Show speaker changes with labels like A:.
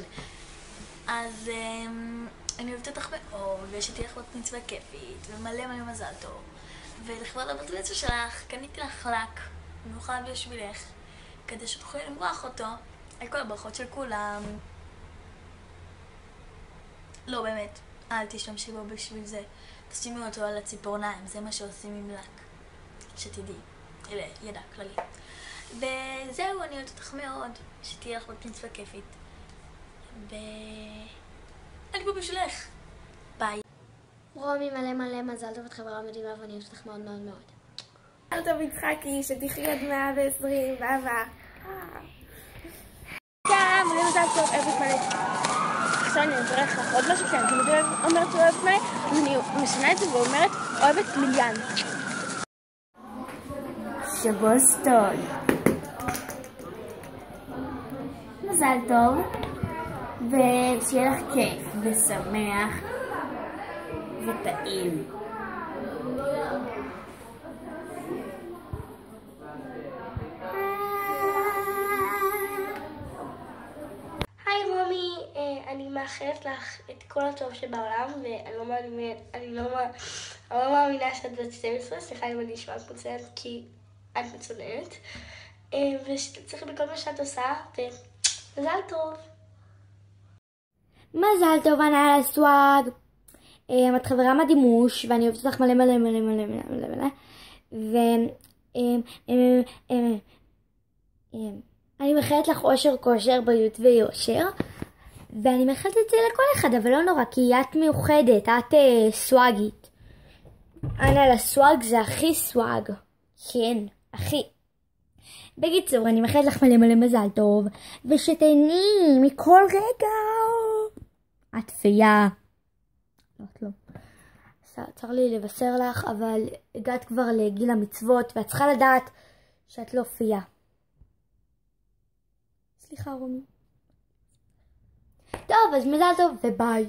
A: משנה. אז אני אוהבת אותך מאוד, ויש איתי לך בת מצווה כיפית, ומלא מלא מזל טוב. ולכבוד הבת מצווה שלך, קניתי לך לק, במיוחד בשבילך, כדי שתוכלי למרוח אותו על כל הברכות של כולם. לא, באמת, אל תשתמשי בו בשביל זה. תשימי אותו על הציפורניים, זה מה שעושים עם לק. שתדעי, אלה, ידע כללי. וזהו, אני אוהבת אותך מאוד, שתהיה לך בת מצווה כיפית. אני פה בשבילך. ביי.
B: רומי, מלא מלא מזל טוב, את חברה מדהימה ואני אוהבת אותך מאוד מאוד מאוד.
C: מזל טוב יצחקי, שתחי עד 120 ואהבה. מלא מזל טוב, אוהבת מלא. עכשיו אני אברך לך עוד משהו שאני תמיד אומרת אוהבת מלא, אני משנה את זה ואומרת אוהבת מיליאן. שבוסטון. מזל טוב, ושיהיה לך כיף ושמח וטעים.
B: היי רומי, אני מאחלת לך את כל הטוב שבעולם, ואני לא מאמינה שאת בת 12, סליחה אם אני אשמע מצוינת, כי את מצוננת, ושתצליחי בכל מה שאת עושה, ומזל טוב.
C: מזל טוב, ענה על הסוואג. את חברה מדהימוש, ואני אוהבת אותך מלא מלא מלא מלא מלא מלא. אני מאחלת לך אושר, כושר, בריאות ויושר. ואני מאחלת את זה לכל אחד, אבל לא נורא, כי את מיוחדת, את סוואגית. ענה על הסוואג זה הכי סוואג. כן, הכי. בקיצור, אני מאחלת לך מלא מלא מזל טוב, ושתהני מכל רגע. את פייה. לא, את לא. צר לי לבשר לך, אבל הגעת כבר לגיל המצוות, ואת צריכה לדעת שאת לא פייה. סליחה רומי. טוב, אז מזל טוב וביי.